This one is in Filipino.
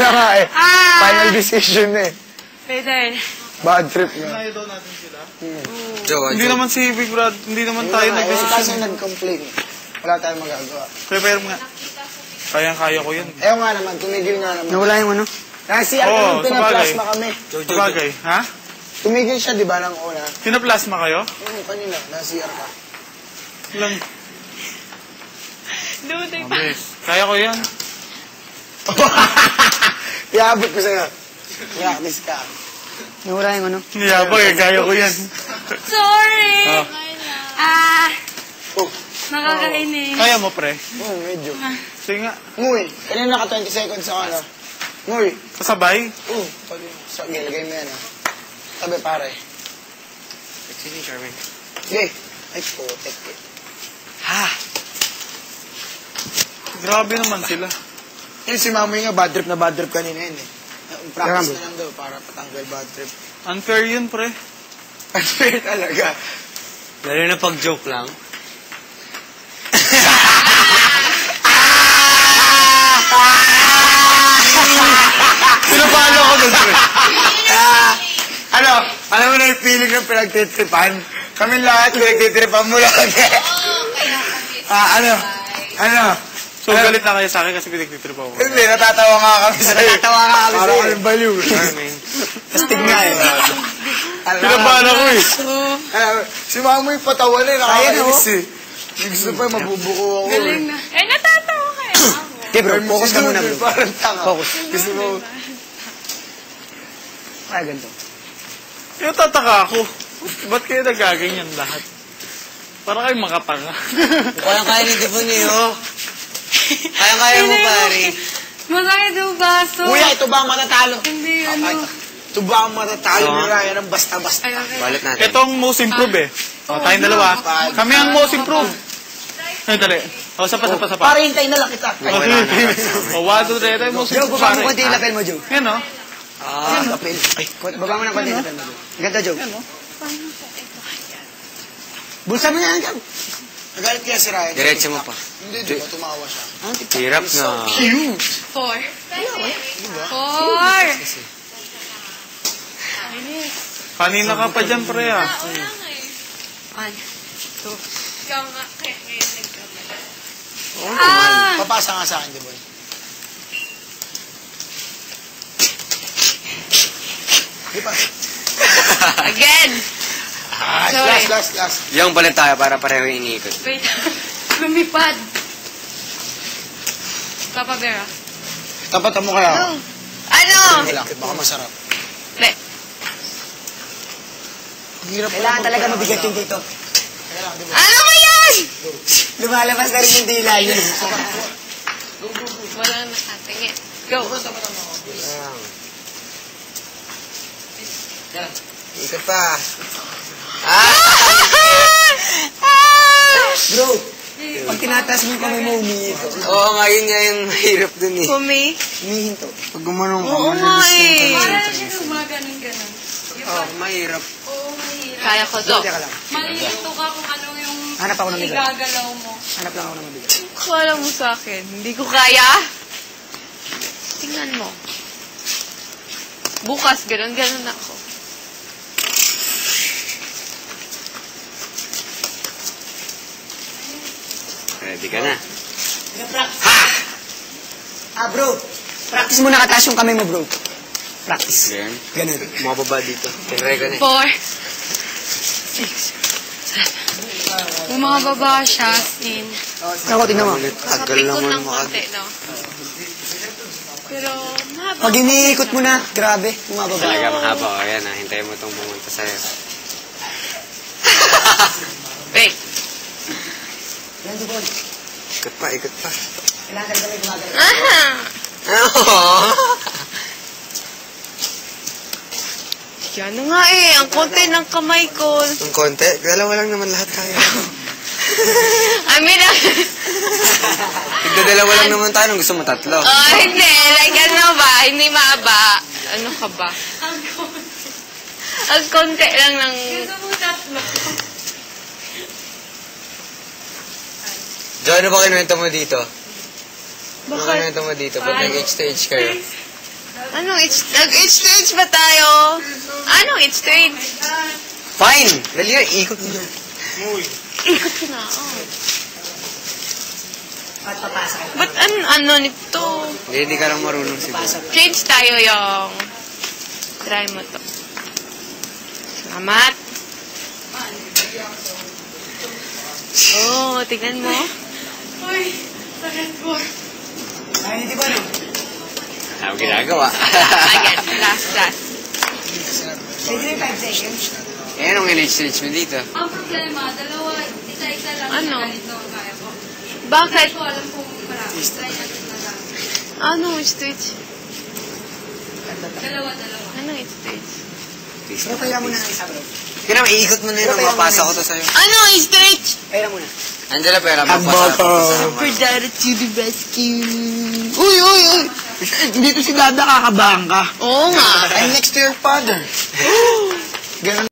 na nga eh. Final decision na eh. Peter. Bad trip nga. Kinayo daw natin sila. Hindi naman si Big Brad, hindi naman tayo nag-decision. Kasi nag-complain. Wala tayong magagawa. Prepare mo nga. Kayang-kaya ko yun. Eh nga naman, tumigil nga naman. Nawala yung ano? Kasi ano, pinaplasma kami. Sabagay, ha? Tumigil siya, di ba, ng una? Pinaplasma kayo? Kanina, nasa-CR ka. Lang. Dude, Mabilis. Kaya ko yan. Iabot ko sa'yo. Practice ka. Nawala yung ano? Niyabag eh, kaya ko yan. sorry. Ah. Oh, Nakakainis. Kaya mo, pre? medyo. Sige nga. Nguy, kanina naka 20 seconds ako na. Nguy. Kasabay? Pag sa gilagay mo yan ah. Sabi pare. Excuse me, Charmaine. Sige. Ay, putek eh. Ha? Grabe naman sila. Yung si Mamoy nga, bad trip na bad trip kanina yun eh. Practice na lang daw para patanggal bad trip. Unfair yun, pre. Unfair talaga. Lalo na pag-joke lang. Pinapalo ko doon, pre. Alam mo na yung feeling ng pinagtitripan? Kami lahat pinagtitripan mo lang. Ano? So, galit na kayo sa akin kasi pinagtitrip ako. Hindi, natatawa nga kami sa'yo. Natatawa nga kami Parang sa'yo. kami baliw. Charmaine. Tastig nga eh. Pinapalo ko eh. Si Mamoy patawa na eh. Kaya na, Nakakainis eh. Gusto pa mabubuko ako eh. Galing na. Eh, natatawa kayo. Okay, bro. Focus ka muna, bro. Parang tanga. Focus. Gusto mo. Kaya ganito. Yung tataka ako. Ba't kayo nagaganyan lahat? Para kayo makatanga. Kayang-kaya ni Devon eh, oh. Kayang-kaya mo, pare. Masakit yung baso. Kuya, ito ba ang matatalo? Hindi, ano. Ito ba ang matatalo ni Ryan ng basta-basta? Ay, okay. Balit natin. Ito ang most improved eh. O, tayong dalawa. Kami ang most improved. Ay, dali. O, sapa. Para hintayin na lang kita. O, 1, 2, 3. Ito yung most Joe, improved. baba mo pare. konti yung lapel mo, Joe. Yan o. Lapel. Ay, baba mo ng konti yung lapel mo, Joe. Ganda, Joe. Bulsa mo na yan, Joe. Nagalit kaya si Ryan. Diretso mo pa. Hindi, di ba? Tumawa siya. Hirap na. Cute! 4. 4. Kanina ka pa dyan, pre ah. 1, 2. Ikaw nga, kaya ngayon nagkamali. Papasa nga sa akin, di ba? Di ba? Again! Sorry. Last. Yung balit tayo para pareho yung iniikot. Wait. Lumipad. Papa Vera. Tapatan mo kaya ako. Ano? Wala, baka masarap. Hindi. Hirap Kailangan talaga mabigat yung dito. Ano ba yan? Lumalabas na rin yung dila yun. Wala nakatingin. Go. Ikot pa. Bro, pag tinataas mo yung kamay mo, umihinto. Oo nga, yun nga yung mahirap dun eh. Kumi? Umihinto. Pag gumanong ka, Oo nga eh. Para siya gumaganon-ganon. Oo, mahirap. Oo, mahirap. Kaya ko to. Teka lang. Malilito ka kung ano yung Hanap ako ng bigat. igagalaw mo. Hanap lang ako ng mabigat. Kala mo sa akin. Hindi ko kaya. Tingnan mo. Bukas, ganun-ganun ako. Ready ka na. Bro. Practice mo nakataas yung kamay mo, bro. Practice. Ganun. Ganun. Mababa dito. Tinry ka na. 4, 6, 7. Bumababa siya, in. Ako, tingnan mo. Tagal naman ng konti, no? Pero, mahaba. Pag iniikot mo na, grabe, bumababa. Talaga mahaba. O yan, hintayin mo itong pumunta sa'yo. Wait. Yan, Dubon. Ikot pa, ikot pa. Kailangan talaga may gumagalaw. Yan na nga eh. Ang konti ng kamay ko. Ang konti. Dalawa lang naman lahat kaya. I mean, Tigdadalawa lang naman tayo. Gusto mo tatlo. hindi. Like, ano ba? Hindi maaba. Ano ka ba? Ang konti lang ng... Gusto mo tatlo. Jo, ano ba kinuwento mo dito? Ano Bakit? kinuwento mo dito? Ba't nag-exchange kayo? Anong Nag-H2H ba tayo? Anong H2H? Fine! Dali na, ikot mo na. Ikot ko na, oh. At papasa ka. Ba't ano nito? Hindi ka lang marunong siguro. Change tayo yung... Try mo to. Salamat. Oh, tignan mo. Uy, sakit ko. Ay, hindi ba no? Ano ginagawa? Ayan, last. Pwede na 5 seconds. Eh, anong in-exchange mo dito? Ang problema, dalawa, isa-isa lang Ano? yung ganito ang kaya ko. Bakit? Hindi ko alam kung marami. Try natin na lang. Anong H2H? Dalawa. Anong H2H? Bro, pera mo na ng isa, bro. Kaya naman, iikot mo na yun. Mapasa ko to sa'yo. Anong H2H? Pera mo na. Angela, pera, mapasa ko to sa'yo. Dada to the rescue. Uy! Dito si Dada kakabangka. Oo nga. I'm next to your father. Ganun